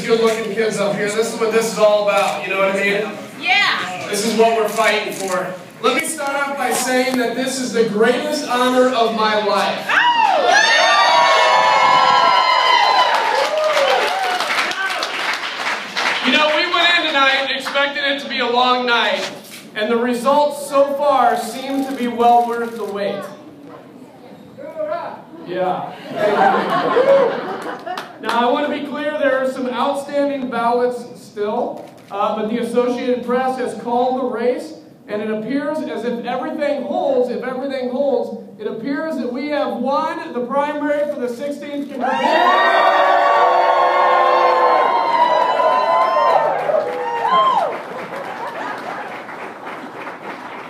good-looking kids up here. This is what this is all about, you know what I mean? Yeah. This is what we're fighting for. Let me start off by saying that this is the greatest honor of my life. You know, we went in tonight expecting it to be a long night, and the results so far seem to be well worth the wait. Yeah. Now, I want to be clear, there are some outstanding ballots still, but the Associated Press has called the race, and it appears as if everything holds, it appears that we have won the primary for the 16th Congressional.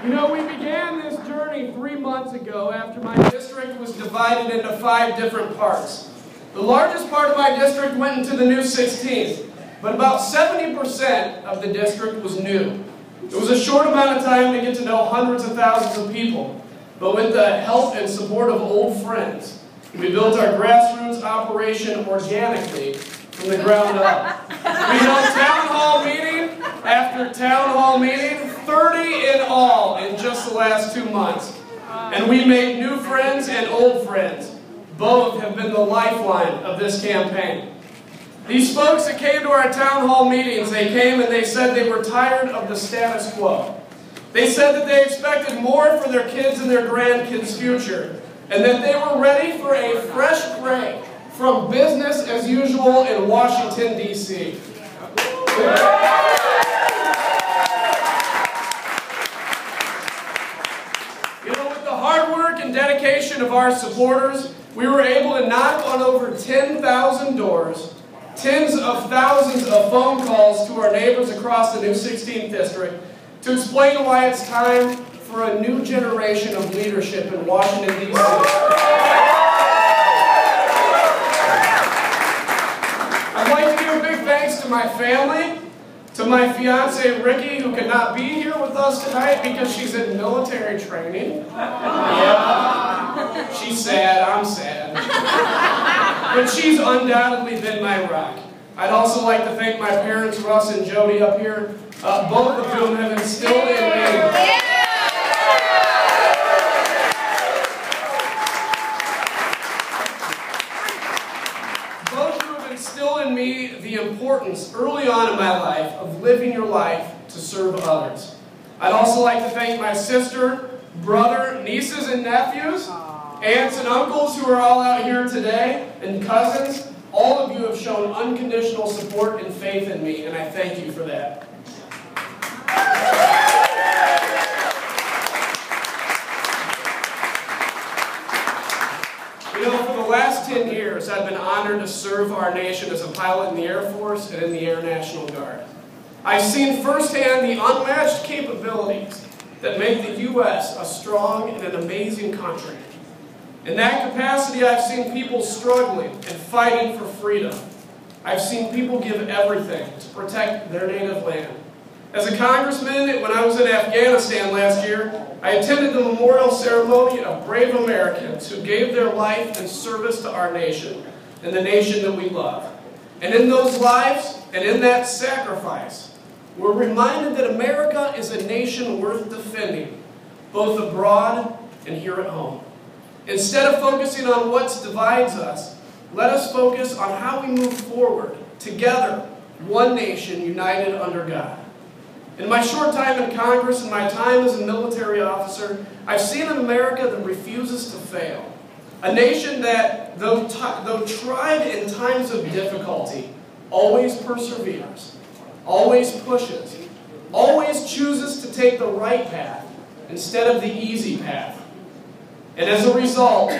You know, we began this journey 3 months ago after my district was divided into 5 different parts. The largest part of my district went into the new 16th, but about 70% of the district was new. It was a short amount of time to get to know hundreds of thousands of people, but with the help and support of old friends, we built our grassroots operation organically from the ground up. We held town hall meeting after town hall meeting, 30 in all in just the last 2 months. And we made new friends and old friends. Both have been the lifeline of this campaign. These folks that came to our town hall meetings, they came and they said they were tired of the status quo. They said that they expected more for their kids and their grandkids' future, and that they were ready for a fresh break from business as usual in Washington, D.C. Dedication of our supporters, we were able to knock on over 10,000 doors, tens of thousands of phone calls to our neighbors across the new 16th district to explain why it's time for a new generation of leadership in Washington, D.C. I'd like to give a big thanks to my family, to my fiance Ricky, who could not be here with us tonight because she's in military training. Yeah, she's sad, I'm sad. But she's undoubtedly been my rock. I'd also like to thank my parents, Russ and Jody, up here, both of whom have instilled in me. In me the importance early on in my life of living your life to serve others. I'd also like to thank my sister, brother, nieces and nephews, aunts and uncles who are all out here today, and cousins. All of you have shown unconditional support and faith in me, and I thank you for that. You know, for the last 10 years, I've been honored to serve our nation as a pilot in the Air Force and in the Air National Guard. I've seen firsthand the unmatched capabilities that make the U.S. a strong and an amazing country. In that capacity, I've seen people struggling and fighting for freedom. I've seen people give everything to protect their native land. As a congressman, when I was in Afghanistan last year, I attended the memorial ceremony of brave Americans who gave their life in service to our nation and the nation that we love. And in those lives and in that sacrifice, we're reminded that America is a nation worth defending, both abroad and here at home. Instead of focusing on what divides us, let us focus on how we move forward together, one nation united under God. In my short time in Congress and my time as a military officer, I've seen an America that refuses to fail. A nation that, though tried in times of difficulty, always perseveres, always pushes, always chooses to take the right path instead of the easy path. And as a result,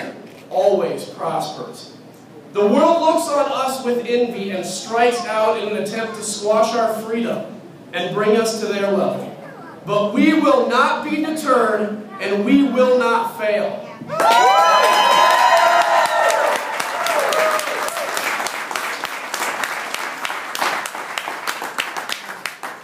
always prospers. The world looks on us with envy and strikes out in an attempt to squash our freedom and bring us to their level. But we will not be deterred, and we will not fail.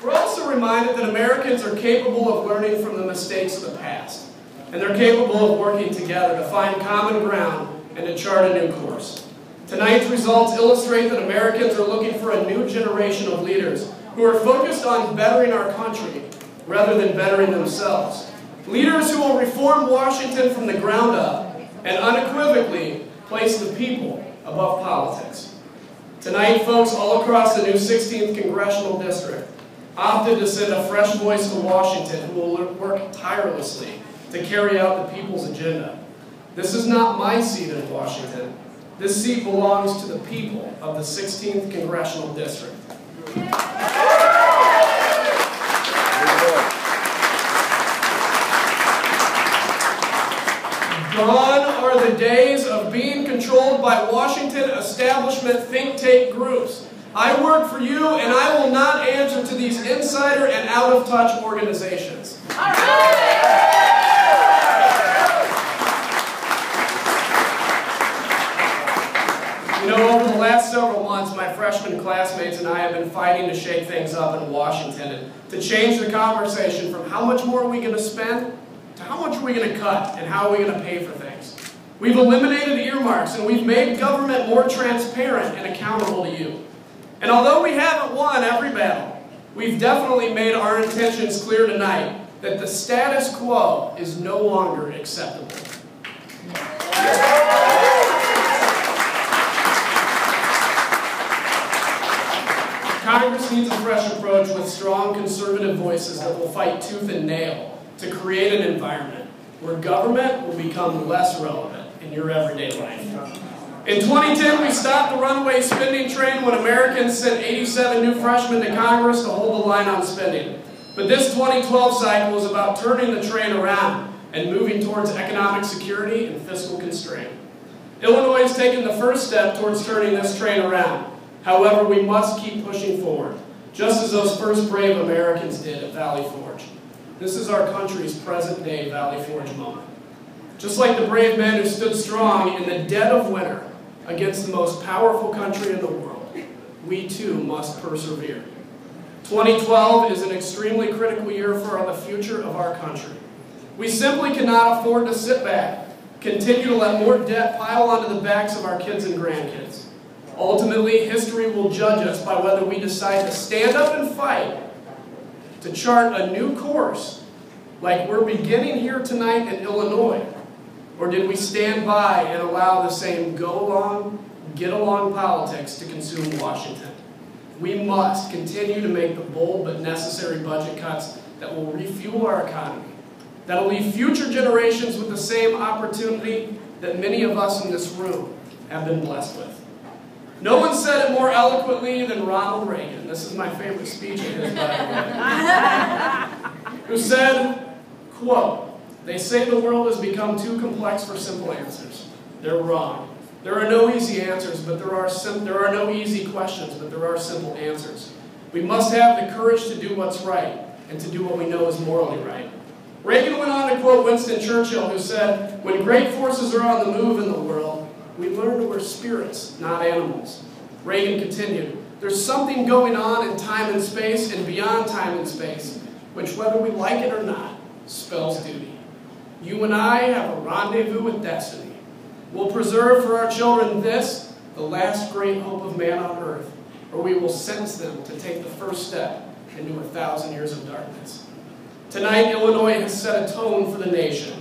We're also reminded that Americans are capable of learning from the mistakes of the past, and they're capable of working together to find common ground and to chart a new course. Tonight's results illustrate that Americans are looking for a new generation of leaders who are focused on bettering our country rather than bettering themselves. Leaders who will reform Washington from the ground up and unequivocally place the people above politics. Tonight, folks all across the new 16th Congressional District opted to send a fresh voice to Washington who will work tirelessly to carry out the people's agenda. This is not my seat in Washington. This seat belongs to the people of the 16th Congressional District. Gone are the days of being controlled by Washington establishment think tank groups. I work for you, and I will not answer to these insider and out-of-touch organizations. You know, over the last several months, my freshman classmates and I have been fighting to shake things up in Washington and to change the conversation from how much more are we going to spend to how much are we going to cut and how are we going to pay for things. We've eliminated earmarks and we've made government more transparent and accountable to you. And although we haven't won every battle, we've definitely made our intentions clear tonight that the status quo is no longer acceptable. Congress needs a fresh approach with strong conservative voices that will fight tooth and nail to create an environment where government will become less relevant in your everyday life. In 2010, we stopped the runaway spending train when Americans sent 87 new freshmen to Congress to hold the line on spending. But this 2012 cycle is about turning the train around and moving towards economic security and fiscal constraint. Illinois has taken the first step towards turning this train around. However, we must keep pushing forward, just as those first brave Americans did at Valley Forge. This is our country's present-day Valley Forge moment. Just like the brave men who stood strong in the dead of winter against the most powerful country in the world, we too must persevere. 2012 is an extremely critical year for the future of our country. We simply cannot afford to sit back, continue to let more debt pile onto the backs of our kids and grandkids. Ultimately, history will judge us by whether we decide to stand up and fight to chart a new course like we're beginning here tonight in Illinois, or did we stand by and allow the same go-along, get-along politics to consume Washington? We must continue to make the bold but necessary budget cuts that will refuel our economy, that will leave future generations with the same opportunity that many of us in this room have been blessed with. No one said it more eloquently than Ronald Reagan. This is my favorite speech of his, by the way. Who said, quote, "They say the world has become too complex for simple answers. They're wrong. There are no easy answers, but there are no easy questions, but there are simple answers. We must have the courage to do what's right and to do what we know is morally right." Reagan went on to quote Winston Churchill, who said, "When great forces are on the move in the world, we learn that we're spirits, not animals." Reagan continued, "There's something going on in time and space and beyond time and space, which, whether we like it or not, spells duty. You and I have a rendezvous with destiny. We'll preserve for our children this, the last great hope of man on earth, or we will sentence them to take the first step into 1,000 years of darkness." Tonight, Illinois has set a tone for the nation,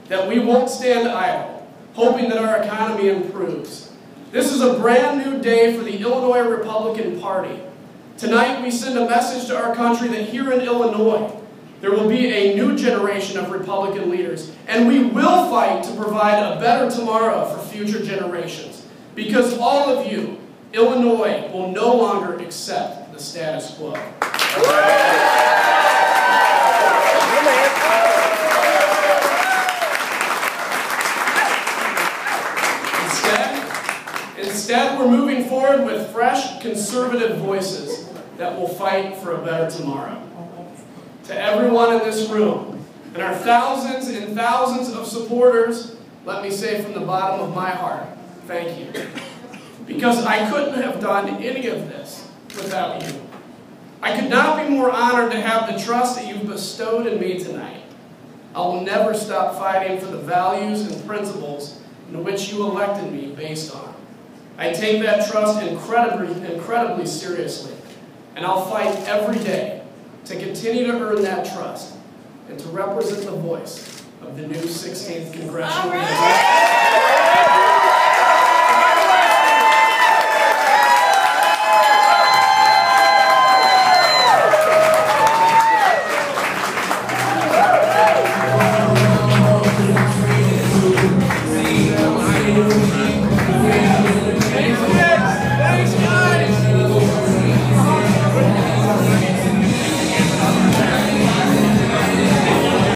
that we won't stand idle, hoping that our economy improves. This is a brand new day for the Illinois Republican Party. Tonight, we send a message to our country that here in Illinois, there will be a new generation of Republican leaders, and we will fight to provide a better tomorrow for future generations. Because all of you, Illinois will no longer accept the status quo. Instead, we're moving forward with fresh, conservative voices that will fight for a better tomorrow. To everyone in this room, and our thousands and thousands of supporters, let me say from the bottom of my heart, thank you. Because I couldn't have done any of this without you. I could not be more honored to have the trust that you've bestowed in me tonight. I will never stop fighting for the values and principles in which you elected me based on. I take that trust incredibly seriously, and I'll fight every day to continue to earn that trust and to represent the voice of the new 16th Congressional District.